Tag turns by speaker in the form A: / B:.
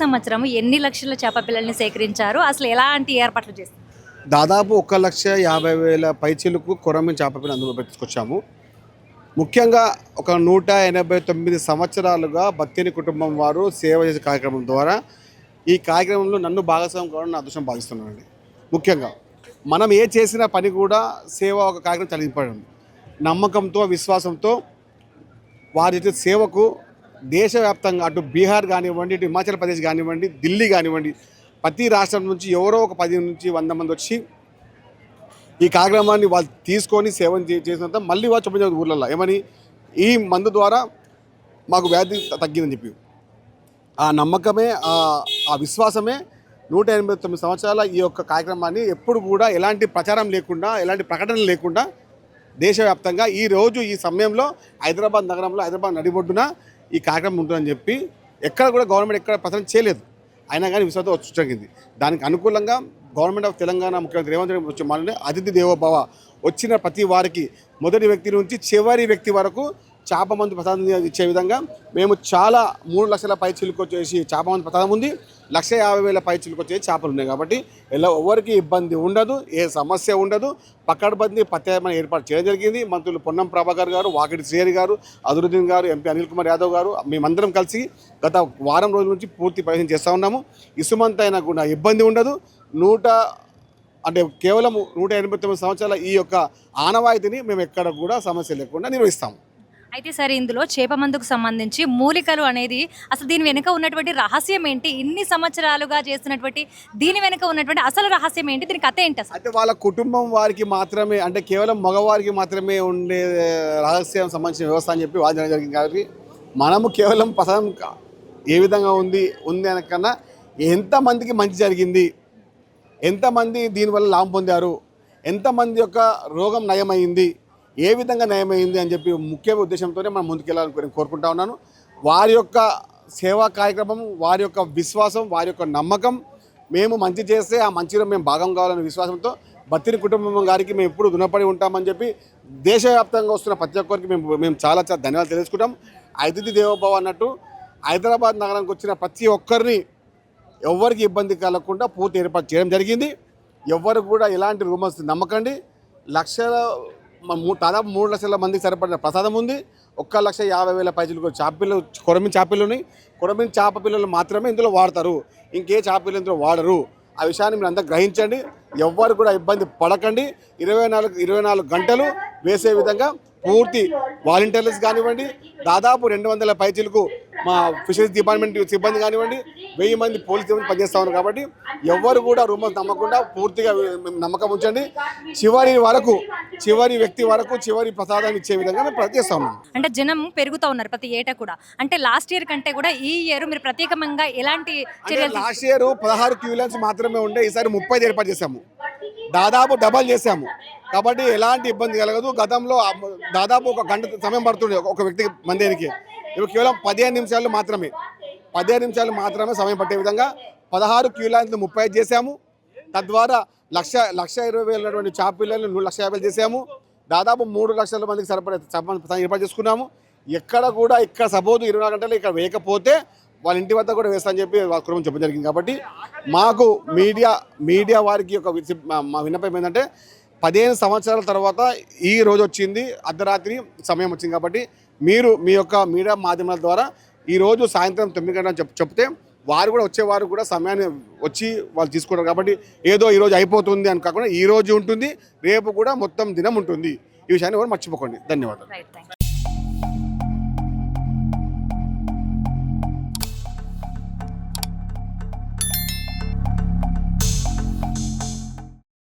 A: సంవత్సరం ఎన్ని లక్షల చేప పిల్లల్ని సేకరించారు? అసలు ఎలాంటి ఏర్పాట్లు చేస్తారు?
B: దాదాపు 1,50,000 పైచిలకు కొరమీను చేప పిల్లలు అందులో పెట్టుకొచ్చాము. ముఖ్యంగా ఒక 189 సంవత్సరాలుగా బత్తిని కుటుంబం వారు సేవ చేసే కార్యక్రమం ద్వారా ఈ కార్యక్రమంలో నన్ను భాగస్వామ్యం కావడం నా అదృష్టం భావిస్తున్నానండి. ముఖ్యంగా మనం ఏ చేసిన పని కూడా సేవ ఒక కార్యక్రమం చదివింపడం నమ్మకంతో విశ్వాసంతో వారి సేవకు దేశవ్యాప్తంగా అటు బీహార్ కానివ్వండి, ఇటు హిమాచల్ ప్రదేశ్ కానివ్వండి, ఢిల్లీ కానివ్వండి, ప్రతి రాష్ట్రం నుంచి ఎవరో ఒక 10 నుంచి 100 మంది వచ్చి ఈ కార్యక్రమాన్ని వాళ్ళు తీసుకొని సేవ చేసినంత మళ్ళీ వాళ్ళు చెప్పిన ఊర్లలో ఏమని ఈ మందు ద్వారా మాకు వ్యాధి తగ్గిందని చెప్పి ఆ నమ్మకమే ఆ విశ్వాసమే 189 సంవత్సరాల ఈ యొక్క కార్యక్రమాన్ని ఎప్పుడు కూడా ఎలాంటి ప్రచారం లేకుండా ఎలాంటి ప్రకటన లేకుండా దేశవ్యాప్తంగా ఈరోజు ఈ సమయంలో హైదరాబాద్ నగరంలో హైదరాబాద్ నడిబొడ్డున ఈ కార్యక్రమం ఉంటుందని చెప్పి ఎక్కడ కూడా గవర్నమెంట్ ఎక్కడ ప్రచారం చేయలేదు. అయినా కానీ విశ్వాసం వచ్చి జరిగింది. దానికి అనుకూలంగా గవర్నమెంట్ ఆఫ్ తెలంగాణ ముఖ్యమంత్రి రేవంత్ రెడ్డి వచ్చి మాట్లాడి అతిథి దేవోభవ వచ్చిన ప్రతి వారికి మొదటి వ్యక్తి నుంచి చివరి వ్యక్తి వరకు చేప మందు ప్రసాదం ఇచ్చే విధంగా మేము చాలా 3 లక్షల పై చిలుకు వచ్చేసి చేప మందు ప్రసాదం ఉంది. 1,50,000 పై చిలుకు వచ్చేసి చేపలు ఉన్నాయి. కాబట్టి ఎవరికి ఇబ్బంది ఉండదు, ఏ సమస్య ఉండదు. పక్కడబంది ప్రత్యేకమైన ఏర్పాటు చేయడం జరిగింది. మంత్రులు పొన్నం ప్రభాకర్ గారు, వాకిటి శ్రీహరి గారు, అదురుద్దీన్ గారు, ఎంపీ అనిల్ కుమార్ యాదవ్ గారు మేమందరం కలిసి గత వారం రోజుల నుంచి పూర్తి ప్రయత్నం చేస్తూ ఉన్నాము. ఇసుమంతైనా కూడా ఇబ్బంది ఉండదు. కేవలం 189 సంవత్సరాల ఈ యొక్క ఆనవాయితీని మేము ఎక్కడ కూడా సమస్య లేకుండా నిర్వహిస్తాము.
A: అయితే సరే, ఇందులో చేప మందుకు సంబంధించి మూలికలు అనేది అసలు దీని వెనుక ఉన్నటువంటి రహస్యం ఏంటి? ఇన్ని సంవత్సరాలుగా చేస్తున్నటువంటి దీని వెనుక ఉన్నటువంటి అసలు రహస్యం ఏంటి? దీని కథ ఏంటి అసలు?
B: అంటే వాళ్ళ కుటుంబం వారికి మాత్రమే, అంటే కేవలం మగవారికి మాత్రమే ఉండే రహస్యం సంబంధించిన వ్యవస్థ అని చెప్పి వాదించడం జరిగింది. కాబట్టి మనము కేవలం ప్రసాదం ఏ విధంగా ఉంది అనకన్నా ఎంతమందికి మంచి జరిగింది, ఎంతమంది దీనివల్ల లాభం పొందారు, ఎంతమంది యొక్క రోగం నయమైంది, ఏ విధంగా నయమైంది అని చెప్పి ముఖ్య ఉద్దేశంతోనే మనం ముందుకెళ్ళాలని కోరుకుంటా ఉన్నాను. వారి యొక్క సేవా కార్యక్రమం, వారి యొక్క విశ్వాసం, వారి యొక్క నమ్మకం, మేము మంచి చేస్తే ఆ మంచిలో మేము భాగం కావాలనే విశ్వాసంతో బత్తిని కుటుంబం గారికి మేము ఎప్పుడు రుణపడి ఉంటామని చెప్పి దేశవ్యాప్తంగా వస్తున్న ప్రతి ఒక్కరికి మేము చాలా ధన్యవాదాలు తెలుసుకుంటాం. అతిథి దేవోభవ అన్నట్టు హైదరాబాద్ నగరానికి వచ్చిన ప్రతి ఒక్కరిని ఎవరికి ఇబ్బంది కలగకుండా పూర్తి ఏర్పాటు చేయడం జరిగింది. ఎవరు కూడా ఎలాంటి రూమర్స్ నమ్మకండి. దాదాపు 3 లక్షల మందికి సరిపడిన ప్రసాదం ఉంది. 1,50,000 పైసలు కొరమీను చేప పిల్లలు ఉన్నాయి. కొరమీను చేప పిల్లలు మాత్రమే ఇందులో వాడతారు, ఇంకే చేప పిల్లలు ఇందులో వాడరు. ఆ విషయాన్ని మీరు అంతా గ్రహించండి. ఎవ్వరు కూడా ఇబ్బంది పడకండి. 24 గంటలు వేసే విధంగా పూర్తి వాలంటీర్స్ కానివ్వండి, దాదాపు 200 పైచీలకు మా ఫిషరీస్ డిపార్ట్మెంట్ సిబ్బంది కానివ్వండి, 1000 మంది పోలీస్ సిబ్బంది పనిచేస్తూ ఉన్నారు. కాబట్టి ఎవరు కూడా రూమర్స్ నమ్మకుండా పూర్తిగా నమ్మకం ఉంచండి. చివరి వ్యక్తి వరకు చివరి ప్రసాదాన్ని ఇచ్చే విధంగా మేము ప్రయత్నిస్తూ ఉన్నాం.
A: అంటే జనం పెరుగుతూ ఉన్నారు ప్రతి ఏటా కూడా. అంటే లాస్ట్ ఇయర్ కంటే కూడా ఈ ఇయర్ మీరు ప్రత్యేకంగా ఎలాంటి చర్యలు?
B: లాస్ట్ ఇయర్ 16 క్యూ లైన్స్ మాత్రమే ఉండే, ఈసారి 30 ఏర్పాటు చేశాము. దాదాపు డబల్ చేశాము. కాబట్టి ఎలాంటి ఇబ్బంది కలగదు. గతంలో దాదాపు 1 గంట సమయం పడుతుండే ఒక వ్యక్తికి మందేనికి. ఇప్పుడు కేవలం 15 నిమిషాలు మాత్రమే సమయం పట్టే విధంగా 16 క్యూ లైన్స్ 35 చేశాము. తద్వారా 1,20,000 చేప పిల్లలు 1,50,000 చేశాము. దాదాపు 3 లక్షల మందికి సరిపడే ఏర్పాటు చేసుకున్నాము. ఎక్కడ కూడా సపోజ్ 24 గంటలు ఇక్కడ వేయకపోతే వాళ్ళ ఇంటి వద్ద కూడా వేస్తా అని చెప్పి వాళ్ళ కుటుంబం చెప్పడం జరిగింది. కాబట్టి మాకు మీడియా వారికి ఒక మా విన్నపం ఏంటంటే 15 సంవత్సరాల తర్వాత ఈ రోజు వచ్చింది, అర్ధరాత్రి సమయం వచ్చింది. కాబట్టి మీరు మీ యొక్క మీడియా మాధ్యమాల ద్వారా ఈరోజు సాయంత్రం 9 గంటలు చెప్తే వారు కూడా వచ్చేవారు కూడా సమయాన్ని వచ్చి వాళ్ళు తీసుకుంటారు. కాబట్టి ఏదో ఈరోజు అయిపోతుంది అని కాకుండా ఈరోజు ఉంటుంది, రేపు కూడా మొత్తం దినం ఉంటుంది. ఈ విషయాన్ని కూడా మర్చిపోకండి. ధన్యవాదాలు.